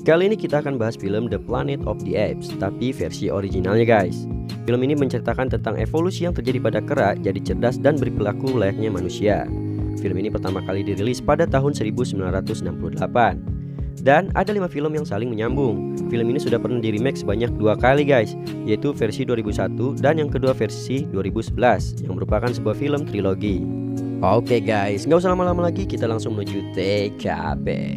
Kali ini kita akan bahas film The Planet of the Apes, tapi versi originalnya guys. Film ini menceritakan tentang evolusi yang terjadi pada kera jadi cerdas dan berperilaku layaknya manusia. Film ini pertama kali dirilis pada tahun 1968. Dan ada 5 film yang saling menyambung. Film ini sudah pernah di-remake sebanyak 2 kali guys, yaitu versi 2001 dan yang kedua versi 2011, yang merupakan sebuah film trilogi. Oke guys, nggak usah lama-lama lagi, kita langsung menuju TKP.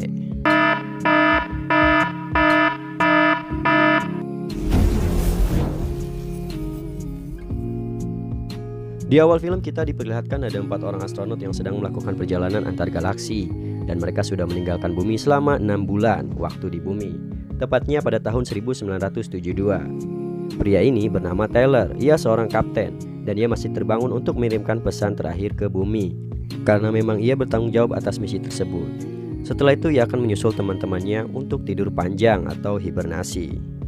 Di awal film kita diperlihatkan ada 4 orang astronot yang sedang melakukan perjalanan antar galaksi, dan mereka sudah meninggalkan bumi selama 6 bulan waktu di bumi, tepatnya pada tahun 1972. Pria ini bernama Tyler, ia seorang kapten, dan ia masih terbangun untuk mengirimkan pesan terakhir ke bumi, karena memang ia bertanggung jawab atas misi tersebut. Setelah itu ia akan menyusul teman-temannya untuk tidur panjang atau hibernasi.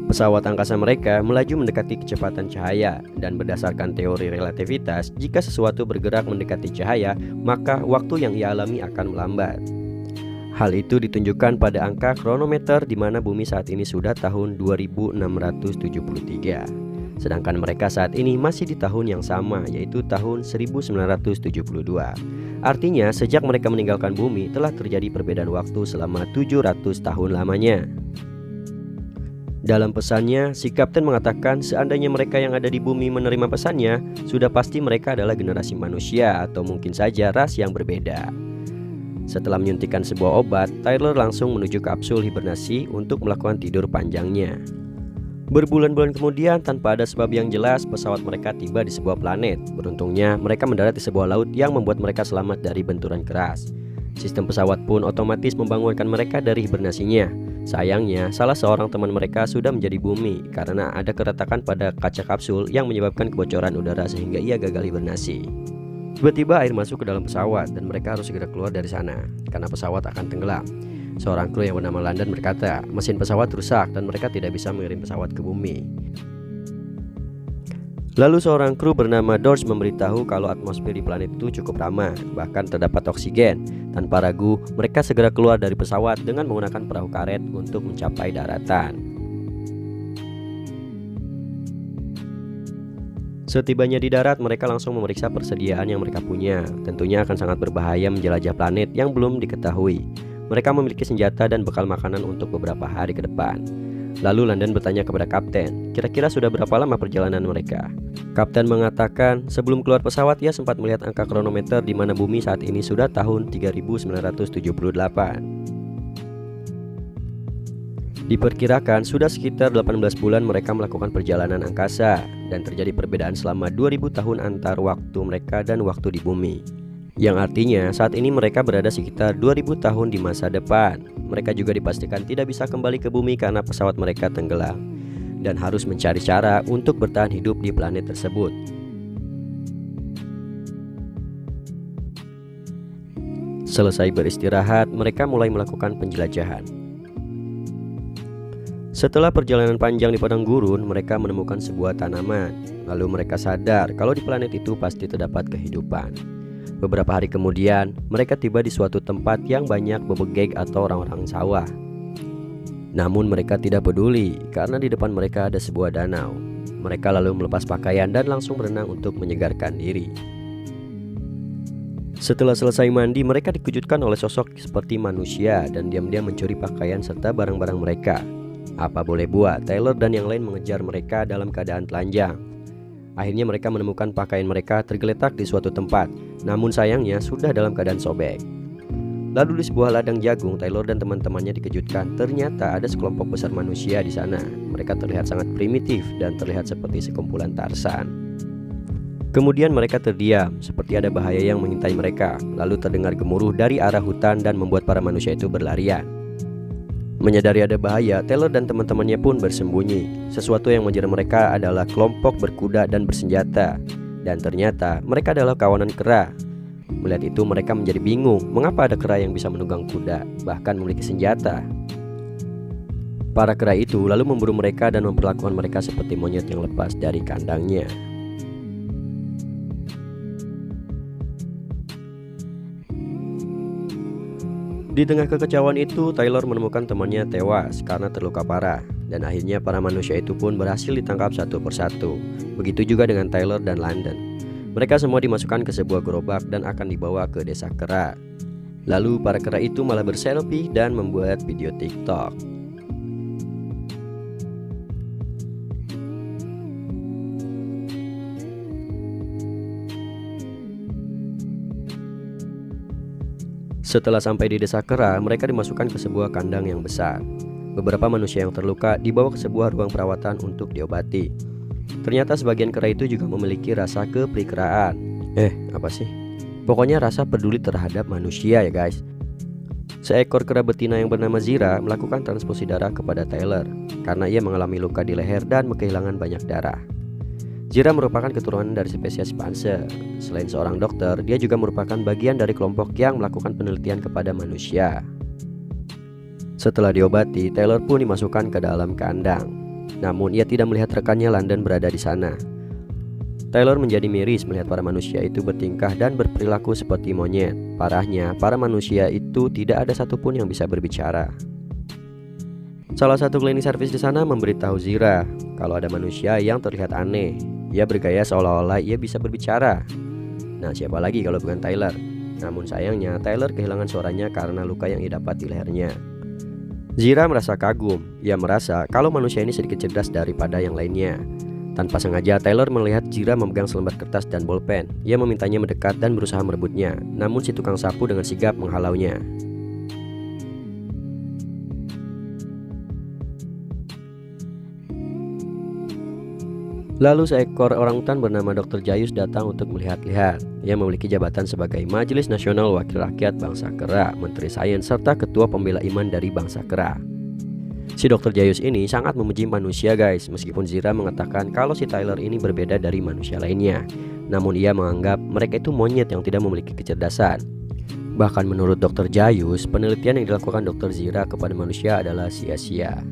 Pesawat angkasa mereka melaju mendekati kecepatan cahaya, dan berdasarkan teori relativitas, jika sesuatu bergerak mendekati cahaya, maka waktu yang ia alami akan melambat. Hal itu ditunjukkan pada angka kronometer di mana bumi saat ini sudah tahun 2673. Sedangkan mereka saat ini masih di tahun yang sama, yaitu tahun 1972. Artinya sejak mereka meninggalkan bumi telah terjadi perbedaan waktu selama 700 tahun lamanya. Dalam pesannya, si kapten mengatakan seandainya mereka yang ada di bumi menerima pesannya, sudah pasti mereka adalah generasi manusia atau mungkin saja ras yang berbeda. Setelah menyuntikkan sebuah obat, Tyler langsung menuju kapsul hibernasi untuk melakukan tidur panjangnya. Berbulan-bulan kemudian, tanpa ada sebab yang jelas, pesawat mereka tiba di sebuah planet. Beruntungnya, mereka mendarat di sebuah laut yang membuat mereka selamat dari benturan keras. Sistem pesawat pun otomatis membangunkan mereka dari hibernasinya. Sayangnya, salah seorang teman mereka sudah menjadi bumi karena ada keretakan pada kaca kapsul yang menyebabkan kebocoran udara sehingga ia gagal hibernasi. Tiba-tiba air masuk ke dalam pesawat dan mereka harus segera keluar dari sana karena pesawat akan tenggelam. Seorang kru yang bernama London berkata, mesin pesawat rusak dan mereka tidak bisa mengirim pesawat ke bumi. Lalu seorang kru bernama Dodge memberitahu kalau atmosfer di planet itu cukup ramah, bahkan terdapat oksigen. Tanpa ragu, mereka segera keluar dari pesawat dengan menggunakan perahu karet untuk mencapai daratan. Setibanya di darat, mereka langsung memeriksa persediaan yang mereka punya. Tentunya akan sangat berbahaya menjelajah planet yang belum diketahui. Mereka memiliki senjata dan bekal makanan untuk beberapa hari ke depan. Lalu London bertanya kepada kapten, kira-kira sudah berapa lama perjalanan mereka? Kapten mengatakan, sebelum keluar pesawat ia sempat melihat angka kronometer di mana bumi saat ini sudah tahun 3978. Diperkirakan sudah sekitar 18 bulan mereka melakukan perjalanan angkasa, dan terjadi perbedaan selama 2000 tahun antar waktu mereka dan waktu di bumi. Yang artinya saat ini mereka berada sekitar 2000 tahun di masa depan. Mereka juga dipastikan tidak bisa kembali ke bumi karena pesawat mereka tenggelam, dan harus mencari cara untuk bertahan hidup di planet tersebut. Selesai beristirahat, mereka mulai melakukan penjelajahan. Setelah perjalanan panjang di padang gurun, mereka menemukan sebuah tanaman. Lalu mereka sadar kalau di planet itu pasti terdapat kehidupan. Beberapa hari kemudian, mereka tiba di suatu tempat yang banyak bebegek atau orang-orang sawah. Namun mereka tidak peduli karena di depan mereka ada sebuah danau. Mereka lalu melepas pakaian dan langsung berenang untuk menyegarkan diri. Setelah selesai mandi, mereka dikejutkan oleh sosok seperti manusia dan diam-diam mencuri pakaian serta barang-barang mereka. Apa boleh buat, Tyler dan yang lain mengejar mereka dalam keadaan telanjang. Akhirnya mereka menemukan pakaian mereka tergeletak di suatu tempat, namun sayangnya sudah dalam keadaan sobek. Lalu di sebuah ladang jagung, Tyler dan teman-temannya dikejutkan ternyata ada sekelompok besar manusia di sana. Mereka terlihat sangat primitif dan terlihat seperti sekumpulan Tarzan. Kemudian mereka terdiam, seperti ada bahaya yang mengintai mereka. Lalu terdengar gemuruh dari arah hutan dan membuat para manusia itu berlarian. Menyadari ada bahaya, Tyler dan teman-temannya pun bersembunyi. Sesuatu yang mengejar mereka adalah kelompok berkuda dan bersenjata. Dan ternyata mereka adalah kawanan kera. Melihat itu mereka menjadi bingung, mengapa ada kera yang bisa menunggang kuda, bahkan memiliki senjata. Para kera itu lalu memburu mereka dan memperlakukan mereka seperti monyet yang lepas dari kandangnya. Di tengah kekecauan itu, Taylor menemukan temannya tewas karena terluka parah. Dan akhirnya para manusia itu pun berhasil ditangkap satu persatu. Begitu juga dengan Taylor dan London. Mereka semua dimasukkan ke sebuah gerobak dan akan dibawa ke desa kera. Lalu para kera itu malah berselfie dan membuat video TikTok. Setelah sampai di desa kera, mereka dimasukkan ke sebuah kandang yang besar. Beberapa manusia yang terluka dibawa ke sebuah ruang perawatan untuk diobati. Ternyata sebagian kera itu juga memiliki rasa keperikeraan. Apa sih? Pokoknya rasa peduli terhadap manusia ya guys. Seekor kera betina yang bernama Zira melakukan transfusi darah kepada Taylor karena ia mengalami luka di leher dan kehilangan banyak darah. Zira merupakan keturunan dari spesies Panse. Selain seorang dokter, dia juga merupakan bagian dari kelompok yang melakukan penelitian kepada manusia. Setelah diobati, Taylor pun dimasukkan ke dalam kandang. Namun ia tidak melihat rekannya London berada di sana. Taylor menjadi miris melihat para manusia itu bertingkah dan berperilaku seperti monyet. Parahnya, para manusia itu tidak ada satupun yang bisa berbicara. Salah satu cleaning service di sana memberitahu Zira kalau ada manusia yang terlihat aneh. Ia bergaya seolah-olah ia bisa berbicara. Nah, siapa lagi kalau bukan Taylor? Namun sayangnya, Taylor kehilangan suaranya karena luka yang ia dapat di lehernya. Zira merasa kagum. Ia merasa kalau manusia ini sedikit cerdas daripada yang lainnya. Tanpa sengaja, Taylor melihat Zira memegang selembar kertas dan bolpen. Ia memintanya mendekat dan berusaha merebutnya. Namun si tukang sapu dengan sigap menghalaunya. Lalu seekor orangutan bernama Dr. Jayus datang untuk melihat-lihat. Ia memiliki jabatan sebagai Majelis Nasional Wakil Rakyat Bangsa Kera, Menteri Sains, serta Ketua Pembela Iman dari Bangsa Kera. Si Dr. Jayus ini sangat memuji manusia guys, meskipun Zira mengatakan kalau si Taylor ini berbeda dari manusia lainnya. Namun ia menganggap mereka itu monyet yang tidak memiliki kecerdasan. Bahkan menurut Dr. Jayus, penelitian yang dilakukan Dr. Zira kepada manusia adalah sia-sia.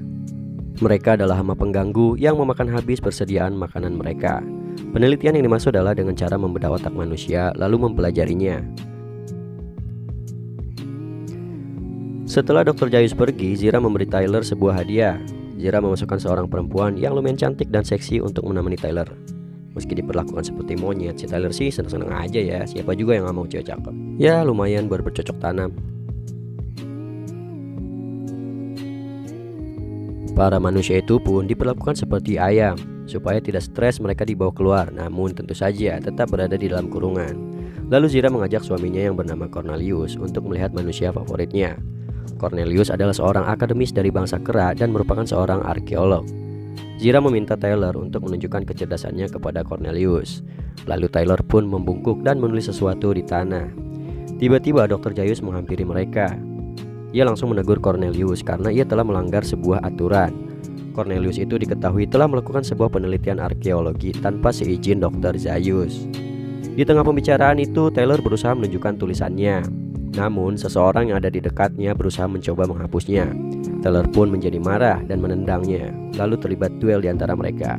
Mereka adalah hama pengganggu yang memakan habis persediaan makanan mereka. Penelitian yang dimaksud adalah dengan cara membedah otak manusia lalu mempelajarinya. Setelah Dr. Jayus pergi, Zira memberi Taylor sebuah hadiah. Zira memasukkan seorang perempuan yang lumayan cantik dan seksi untuk menemani Taylor. Meski diperlakukan seperti monyet, si Taylor sih senang-senang aja ya. Siapa juga yang gak mau cewek cakep. Ya lumayan buat bercocok tanam. Para manusia itu pun diperlakukan seperti ayam. Supaya tidak stres mereka dibawa keluar. Namun tentu saja tetap berada di dalam kurungan. Lalu Zira mengajak suaminya yang bernama Cornelius untuk melihat manusia favoritnya. Cornelius adalah seorang akademis dari bangsa kera dan merupakan seorang arkeolog. Zira meminta Taylor untuk menunjukkan kecerdasannya kepada Cornelius. Lalu Taylor pun membungkuk dan menulis sesuatu di tanah. Tiba-tiba Dr. Jayus menghampiri mereka. Ia langsung menegur Cornelius karena ia telah melanggar sebuah aturan. Cornelius itu diketahui telah melakukan sebuah penelitian arkeologi tanpa seizin Dr. Jayus. Di tengah pembicaraan itu, Taylor berusaha menunjukkan tulisannya. Namun, seseorang yang ada di dekatnya berusaha mencoba menghapusnya. Taylor pun menjadi marah dan menendangnya. Lalu terlibat duel di antara mereka.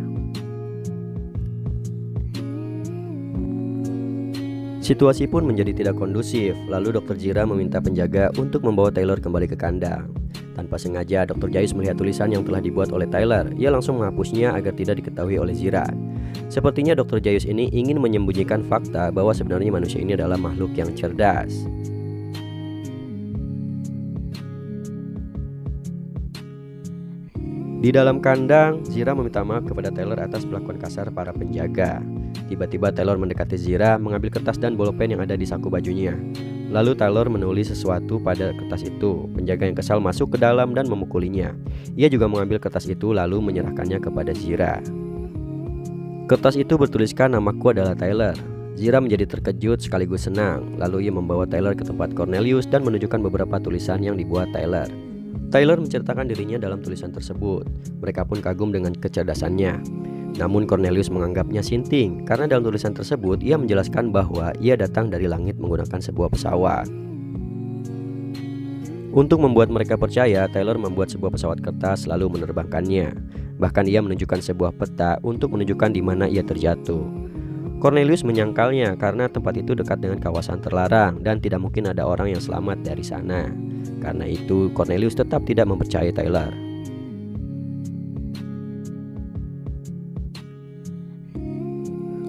Situasi pun menjadi tidak kondusif. Lalu Dr. Zira meminta penjaga untuk membawa Taylor kembali ke kandang. Tanpa sengaja, Dr. Jayus melihat tulisan yang telah dibuat oleh Taylor. Ia langsung menghapusnya agar tidak diketahui oleh Zira. Sepertinya Dr. Jayus ini ingin menyembunyikan fakta bahwa sebenarnya manusia ini adalah makhluk yang cerdas. Di dalam kandang, Zira meminta maaf kepada Taylor atas perlakuan kasar para penjaga. Tiba-tiba Taylor mendekati Zira, mengambil kertas dan bolpen yang ada di saku bajunya. Lalu Taylor menulis sesuatu pada kertas itu. Penjaga yang kesal masuk ke dalam dan memukulinya. Ia juga mengambil kertas itu lalu menyerahkannya kepada Zira. Kertas itu bertuliskan namaku adalah Taylor. Zira menjadi terkejut sekaligus senang. Lalu ia membawa Taylor ke tempat Cornelius dan menunjukkan beberapa tulisan yang dibuat Taylor. Taylor menceritakan dirinya dalam tulisan tersebut. Mereka pun kagum dengan kecerdasannya. Namun Cornelius menganggapnya sinting karena dalam tulisan tersebut ia menjelaskan bahwa ia datang dari langit menggunakan sebuah pesawat. Untuk membuat mereka percaya, Taylor membuat sebuah pesawat kertas lalu menerbangkannya. Bahkan ia menunjukkan sebuah peta untuk menunjukkan di mana ia terjatuh. Cornelius menyangkalnya karena tempat itu dekat dengan kawasan terlarang dan tidak mungkin ada orang yang selamat dari sana. Karena itu Cornelius tetap tidak mempercayai Tyler.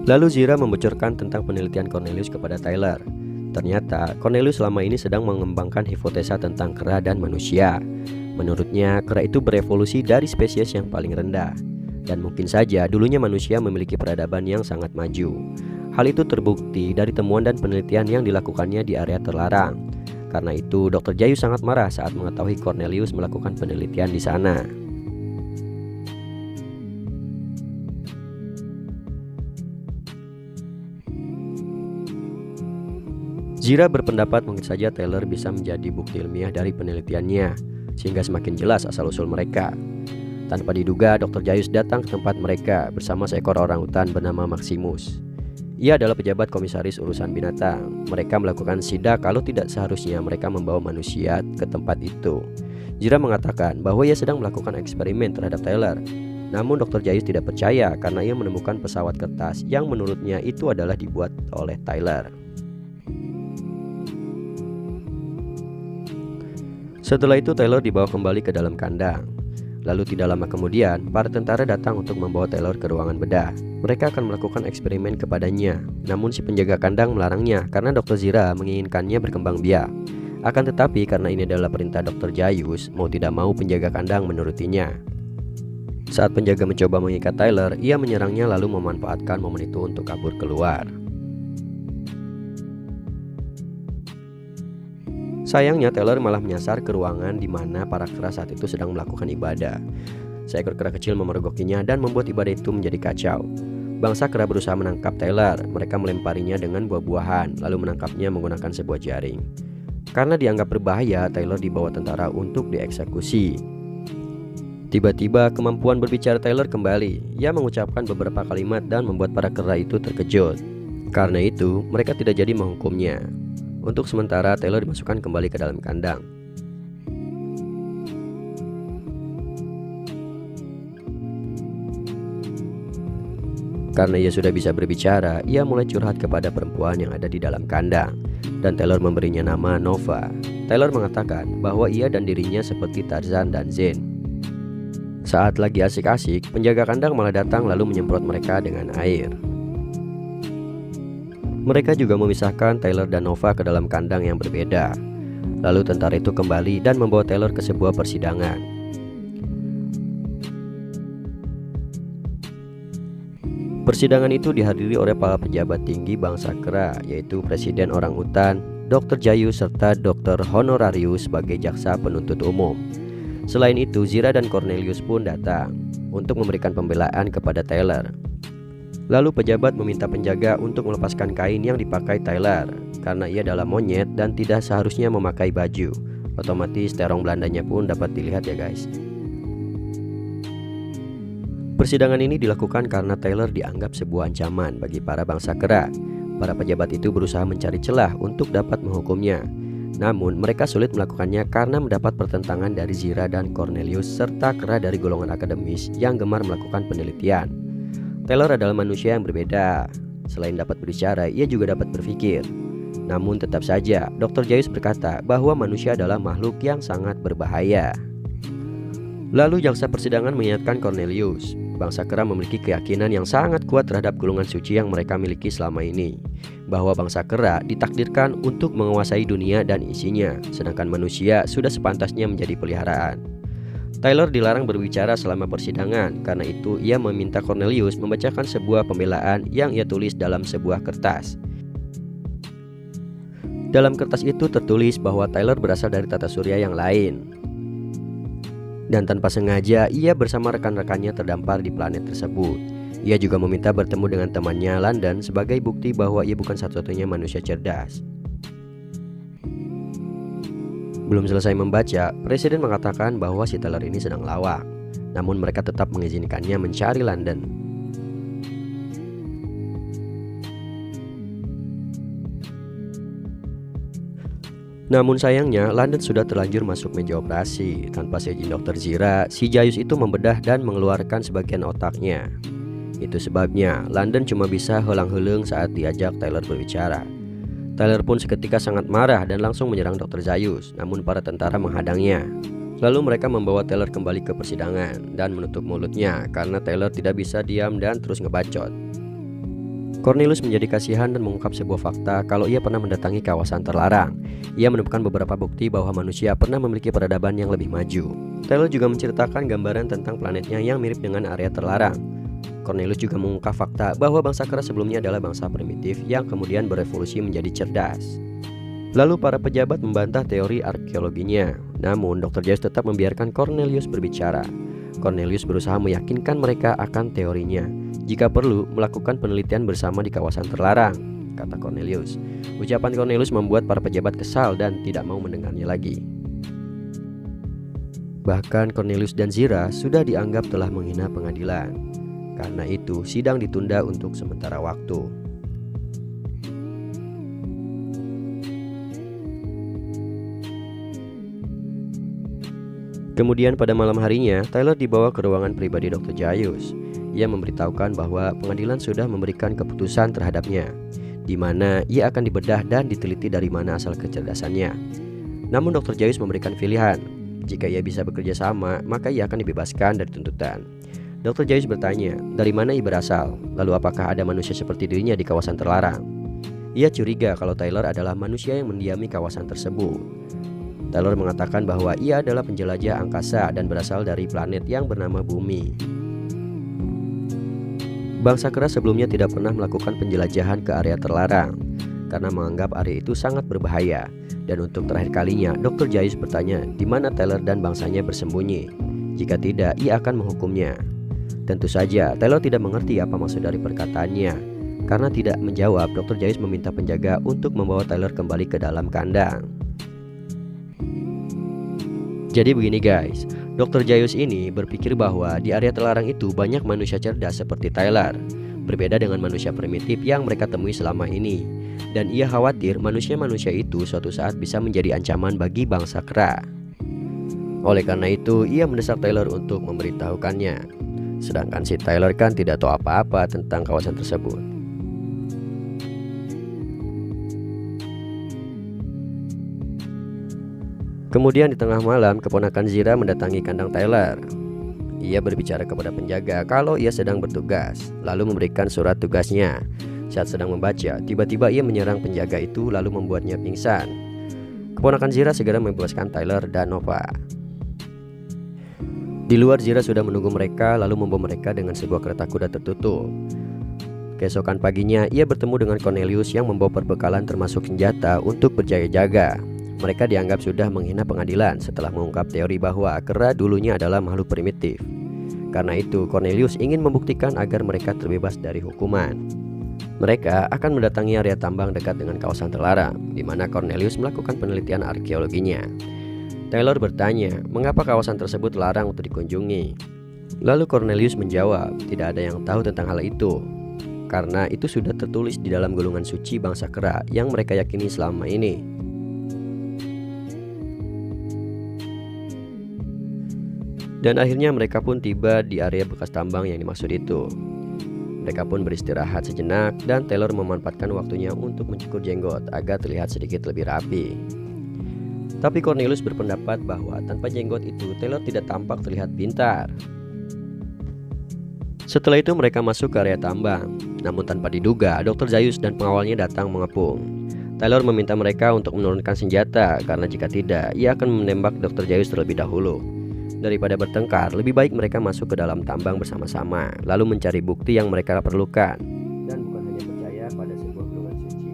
Lalu Zira membocorkan tentang penelitian Cornelius kepada Tyler. Ternyata Cornelius selama ini sedang mengembangkan hipotesa tentang kera dan manusia. Menurutnya kera itu berevolusi dari spesies yang paling rendah, dan mungkin saja dulunya manusia memiliki peradaban yang sangat maju. Hal itu terbukti dari temuan dan penelitian yang dilakukannya di area terlarang. Karena itu Dr. Jayu sangat marah saat mengetahui Cornelius melakukan penelitian di sana. Zira berpendapat mungkin saja Tyler bisa menjadi bukti ilmiah dari penelitiannya, sehingga semakin jelas asal-usul mereka. Tanpa diduga, Dr. Jayus datang ke tempat mereka bersama seekor orangutan bernama Maximus. Ia adalah pejabat komisaris urusan binatang. Mereka melakukan sidak kalau tidak seharusnya mereka membawa manusia ke tempat itu. Zira mengatakan bahwa ia sedang melakukan eksperimen terhadap Tyler. Namun Dr. Jayus tidak percaya karena ia menemukan pesawat kertas yang menurutnya itu adalah dibuat oleh Tyler. Setelah itu Tyler dibawa kembali ke dalam kandang. Lalu tidak lama kemudian, para tentara datang untuk membawa Tyler ke ruangan bedah. Mereka akan melakukan eksperimen kepadanya. Namun si penjaga kandang melarangnya karena Dr. Zira menginginkannya berkembang biak. Akan tetapi karena ini adalah perintah Dr. Jayus, mau tidak mau penjaga kandang menurutinya. Saat penjaga mencoba mengikat Tyler, ia menyerangnya lalu memanfaatkan momen itu untuk kabur keluar. Sayangnya Tyler malah menyasar ke ruangan di mana para kera saat itu sedang melakukan ibadah. Seekor kera kecil memergokinya dan membuat ibadah itu menjadi kacau. Bangsa kera berusaha menangkap Tyler. Mereka melemparinya dengan buah-buahan lalu menangkapnya menggunakan sebuah jaring. Karena dianggap berbahaya, Tyler dibawa tentara untuk dieksekusi. Tiba-tiba kemampuan berbicara Tyler kembali. Ia mengucapkan beberapa kalimat dan membuat para kera itu terkejut. Karena itu mereka tidak jadi menghukumnya. Untuk sementara Tyler dimasukkan kembali ke dalam kandang. Karena ia sudah bisa berbicara, ia mulai curhat kepada perempuan yang ada di dalam kandang. Dan Tyler memberinya nama Nova. Tyler mengatakan bahwa ia dan dirinya seperti Tarzan dan Zen. Saat lagi asik-asik, penjaga kandang malah datang lalu menyemprot mereka dengan air. Mereka juga memisahkan Tyler dan Nova ke dalam kandang yang berbeda. Lalu tentara itu kembali dan membawa Tyler ke sebuah persidangan. Persidangan itu dihadiri oleh para pejabat tinggi bangsa kera, yaitu Presiden Orangutan, Dr. Jayu, serta Dr. Honorarius sebagai jaksa penuntut umum. Selain itu, Zira dan Cornelius pun datang untuk memberikan pembelaan kepada Tyler. Lalu pejabat meminta penjaga untuk melepaskan kain yang dipakai Tyler karena ia adalah monyet dan tidak seharusnya memakai baju. Otomatis terong Belandanya pun dapat dilihat ya guys. Persidangan ini dilakukan karena Tyler dianggap sebuah ancaman bagi para bangsa kera. Para pejabat itu berusaha mencari celah untuk dapat menghukumnya. Namun mereka sulit melakukannya karena mendapat pertentangan dari Zira dan Cornelius serta kera dari golongan akademis yang gemar melakukan penelitian. Tyler adalah manusia yang berbeda. Selain dapat berbicara, ia juga dapat berpikir. Namun tetap saja, Dr. Jayus berkata bahwa manusia adalah makhluk yang sangat berbahaya. Lalu jaksa persidangan mengingatkan Cornelius, bangsa kera memiliki keyakinan yang sangat kuat terhadap golongan suci yang mereka miliki selama ini. Bahwa bangsa kera ditakdirkan untuk menguasai dunia dan isinya, sedangkan manusia sudah sepantasnya menjadi peliharaan. Tyler dilarang berbicara selama persidangan, karena itu ia meminta Cornelius membacakan sebuah pembelaan yang ia tulis dalam sebuah kertas. Dalam kertas itu tertulis bahwa Tyler berasal dari tata surya yang lain. Dan tanpa sengaja ia bersama rekan-rekannya terdampar di planet tersebut. Ia juga meminta bertemu dengan temannya London sebagai bukti bahwa ia bukan satu-satunya manusia cerdas. Belum selesai membaca, Presiden mengatakan bahwa si Tyler ini sedang lawak. Namun mereka tetap mengizinkannya mencari London. Namun sayangnya London sudah terlanjur masuk meja operasi. Tanpa seizin Dr. Zira, si Jayus itu membedah dan mengeluarkan sebagian otaknya. Itu sebabnya London cuma bisa helang-heleng saat diajak Tyler berbicara. Tyler pun seketika sangat marah dan langsung menyerang Dr. Zaius, namun para tentara menghadangnya. Lalu mereka membawa Tyler kembali ke persidangan dan menutup mulutnya karena Tyler tidak bisa diam dan terus ngebacot. Cornelius menjadi kasihan dan mengungkap sebuah fakta kalau ia pernah mendatangi kawasan terlarang. Ia menemukan beberapa bukti bahwa manusia pernah memiliki peradaban yang lebih maju. Tyler juga menceritakan gambaran tentang planetnya yang mirip dengan area terlarang. Cornelius juga mengungkap fakta bahwa bangsa kera sebelumnya adalah bangsa primitif yang kemudian berevolusi menjadi cerdas. Lalu para pejabat membantah teori arkeologinya, namun Dr. Zaius tetap membiarkan Cornelius berbicara. Cornelius berusaha meyakinkan mereka akan teorinya. Jika perlu, melakukan penelitian bersama di kawasan terlarang, kata Cornelius. Ucapan Cornelius membuat para pejabat kesal dan tidak mau mendengarnya lagi. Bahkan Cornelius dan Zira sudah dianggap telah menghina pengadilan. Karena itu, sidang ditunda untuk sementara waktu. Kemudian pada malam harinya, Tyler dibawa ke ruangan pribadi Dr. Zaius. Ia memberitahukan bahwa pengadilan sudah memberikan keputusan terhadapnya, di mana ia akan dibedah dan diteliti dari mana asal kecerdasannya. Namun Dr. Zaius memberikan pilihan. Jika ia bisa bekerja sama, maka ia akan dibebaskan dari tuntutan. Dr. Zaius bertanya, dari mana ia berasal? Lalu apakah ada manusia seperti dirinya di kawasan terlarang? Ia curiga kalau Tyler adalah manusia yang mendiami kawasan tersebut. Tyler mengatakan bahwa ia adalah penjelajah angkasa dan berasal dari planet yang bernama Bumi. Bangsa kera sebelumnya tidak pernah melakukan penjelajahan ke area terlarang karena menganggap area itu sangat berbahaya. Dan untuk terakhir kalinya, Dr. Zaius bertanya di mana Tyler dan bangsanya bersembunyi. Jika tidak, ia akan menghukumnya. Tentu saja, Tyler tidak mengerti apa maksud dari perkataannya. Karena tidak menjawab, Dr. Zaius meminta penjaga untuk membawa Tyler kembali ke dalam kandang. Jadi begini guys, Dr. Zaius ini berpikir bahwa di area terlarang itu banyak manusia cerdas seperti Tyler, berbeda dengan manusia primitif yang mereka temui selama ini. Dan ia khawatir manusia-manusia itu suatu saat bisa menjadi ancaman bagi bangsa kera. Oleh karena itu, ia mendesak Tyler untuk memberitahukannya. Sedangkan si Tyler kan tidak tahu apa-apa tentang kawasan tersebut. Kemudian di tengah malam, keponakan Zira mendatangi kandang Tyler. Ia berbicara kepada penjaga kalau ia sedang bertugas, lalu memberikan surat tugasnya. Saat sedang membaca, tiba-tiba ia menyerang penjaga itu lalu membuatnya pingsan. Keponakan Zira segera membebaskan Tyler dan Nova. Di luar, Zira sudah menunggu mereka lalu membawa mereka dengan sebuah kereta kuda tertutup. Keesokan paginya, ia bertemu dengan Cornelius yang membawa perbekalan termasuk senjata untuk berjaga-jaga. Mereka dianggap sudah menghina pengadilan setelah mengungkap teori bahwa kera dulunya adalah makhluk primitif. Karena itu, Cornelius ingin membuktikan agar mereka terbebas dari hukuman. Mereka akan mendatangi area tambang dekat dengan kawasan terlarang, di mana Cornelius melakukan penelitian arkeologinya. Tyler bertanya, mengapa kawasan tersebut larang untuk dikunjungi? Lalu Cornelius menjawab, tidak ada yang tahu tentang hal itu, karena itu sudah tertulis di dalam golongan suci bangsa kera yang mereka yakini selama ini. Dan akhirnya mereka pun tiba di area bekas tambang yang dimaksud itu. Mereka pun beristirahat sejenak dan Tyler memanfaatkan waktunya untuk mencukur jenggot agar terlihat sedikit lebih rapi. Tapi Cornelius berpendapat bahwa tanpa jenggot itu Tyler tidak tampak terlihat pintar. Setelah itu mereka masuk ke area tambang. Namun tanpa diduga, Dr. Zaius dan pengawalnya datang mengepung. Tyler meminta mereka untuk menurunkan senjata karena jika tidak, ia akan menembak Dr. Zaius terlebih dahulu. Daripada bertengkar, lebih baik mereka masuk ke dalam tambang bersama-sama, lalu mencari bukti yang mereka perlukan, dan bukan hanya percaya pada sebuah golongan suci.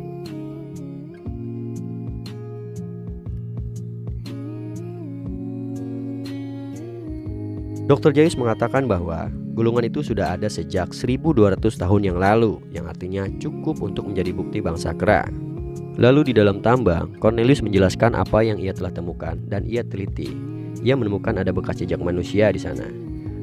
Dr. Zaius mengatakan bahwa gulungan itu sudah ada sejak 1200 tahun yang lalu, yang artinya cukup untuk menjadi bukti bangsa kera. Lalu di dalam tambang, Cornelius menjelaskan apa yang ia telah temukan dan ia teliti. Ia menemukan ada bekas jejak manusia di sana.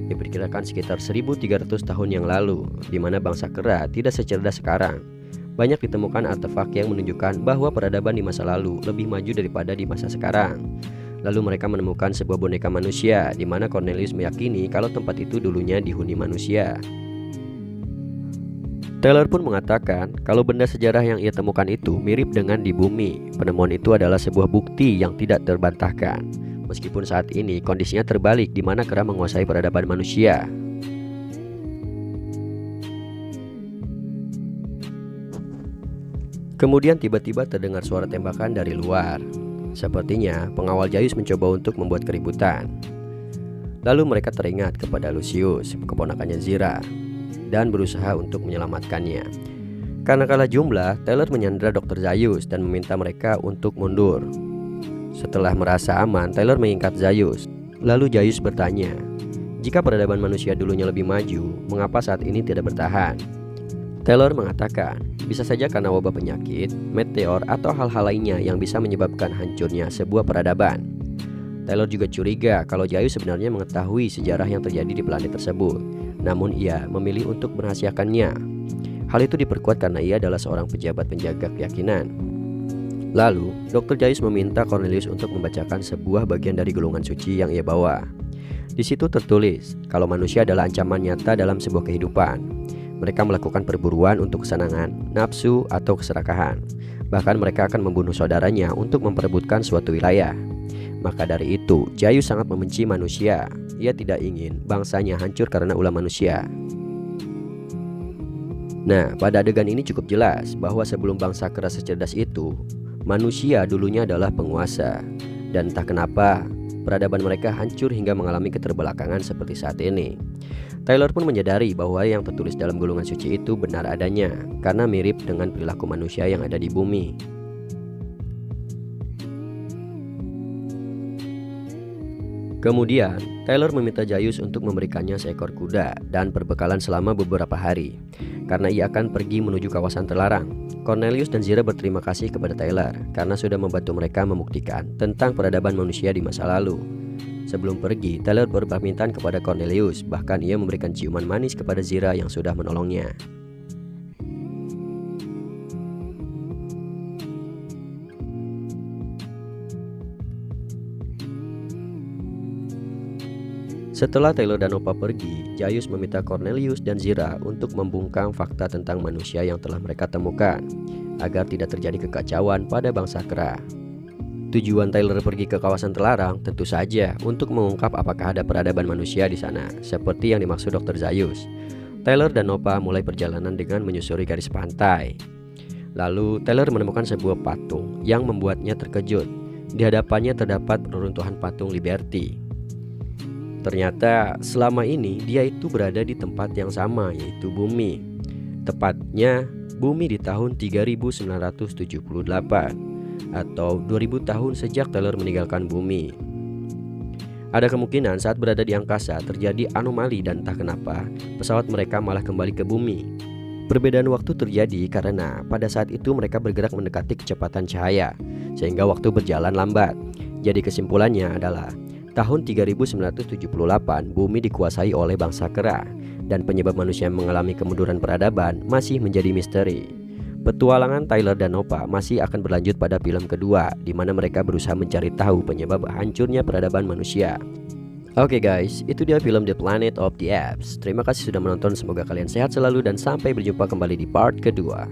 Diperkirakan sekitar 1300 tahun yang lalu, di mana bangsa kera tidak secerdas sekarang. Banyak ditemukan artefak yang menunjukkan bahwa peradaban di masa lalu lebih maju daripada di masa sekarang. Lalu mereka menemukan sebuah boneka manusia, di mana Cornelius meyakini kalau tempat itu dulunya dihuni manusia. Taylor pun mengatakan kalau benda sejarah yang ia temukan itu mirip dengan di bumi. Penemuan itu adalah sebuah bukti yang tidak terbantahkan. Meskipun saat ini kondisinya terbalik di mana kera menguasai peradaban manusia. Kemudian tiba-tiba terdengar suara tembakan dari luar. Sepertinya pengawal Zaius mencoba untuk membuat keributan. Lalu mereka teringat kepada Lucius, keponakannya Zira, dan berusaha untuk menyelamatkannya. Karena kalah jumlah, Taylor menyandera Dr. Zaius dan meminta mereka untuk mundur. Setelah merasa aman, Taylor mengikat Zaius. Lalu Zaius bertanya, jika peradaban manusia dulunya lebih maju, mengapa saat ini tidak bertahan? Taylor mengatakan, bisa saja karena wabah penyakit, meteor, atau hal-hal lainnya yang bisa menyebabkan hancurnya sebuah peradaban. Taylor juga curiga kalau Zaius sebenarnya mengetahui sejarah yang terjadi di planet tersebut, namun ia memilih untuk merahasiakannya. Hal itu diperkuat karena ia adalah seorang pejabat penjaga keyakinan. Lalu, Dr. Zaius meminta Cornelius untuk membacakan sebuah bagian dari gulungan suci yang ia bawa. Di situ tertulis kalau manusia adalah ancaman nyata dalam sebuah kehidupan. Mereka melakukan perburuan untuk kesenangan, nafsu, atau keserakahan. Bahkan mereka akan membunuh saudaranya untuk memperebutkan suatu wilayah. Maka dari itu, Zaius sangat membenci manusia. Ia tidak ingin bangsanya hancur karena ulah manusia. Nah, pada adegan ini cukup jelas bahwa sebelum bangsa kera secerdas itu, manusia dulunya adalah penguasa. Dan entah kenapa, peradaban mereka hancur hingga mengalami keterbelakangan seperti saat ini. Taylor pun menyadari bahwa yang tertulis dalam gulungan suci itu benar adanya, karena mirip dengan perilaku manusia yang ada di bumi. Kemudian, Taylor meminta Zaius untuk memberikannya seekor kuda dan perbekalan selama beberapa hari, karena ia akan pergi menuju kawasan terlarang. Cornelius dan Zira berterima kasih kepada Taylor karena sudah membantu mereka membuktikan tentang peradaban manusia di masa lalu. Sebelum pergi, Taylor berpamitan kepada Cornelius, bahkan ia memberikan ciuman manis kepada Zira yang sudah menolongnya. Setelah Taylor dan Nova pergi, Zaius meminta Cornelius dan Zira untuk membungkam fakta tentang manusia yang telah mereka temukan, agar tidak terjadi kekacauan pada bangsa kera. Tujuan Taylor pergi ke kawasan terlarang tentu saja untuk mengungkap apakah ada peradaban manusia di sana, seperti yang dimaksud Dr. Zaius. Taylor dan Nova mulai perjalanan dengan menyusuri garis pantai. Lalu Taylor menemukan sebuah patung yang membuatnya terkejut. Di hadapannya terdapat reruntuhan patung Liberty. Ternyata selama ini dia itu berada di tempat yang sama, yaitu bumi. Tepatnya bumi di tahun 3978. Atau 2000 tahun sejak Taylor meninggalkan bumi. Ada kemungkinan saat berada di angkasa terjadi anomali dan entah kenapa pesawat mereka malah kembali ke bumi. Perbedaan waktu terjadi karena pada saat itu mereka bergerak mendekati kecepatan cahaya, sehingga waktu berjalan lambat. Jadi kesimpulannya adalah tahun 3978 bumi dikuasai oleh bangsa kera, dan penyebab manusia mengalami kemunduran peradaban masih menjadi misteri. Petualangan Taylor dan Nova masih akan berlanjut pada film kedua, di mana mereka berusaha mencari tahu penyebab hancurnya peradaban manusia. Oke guys, itu dia film The Planet of the Apes. Terima kasih sudah menonton, semoga kalian sehat selalu dan sampai berjumpa kembali di part kedua.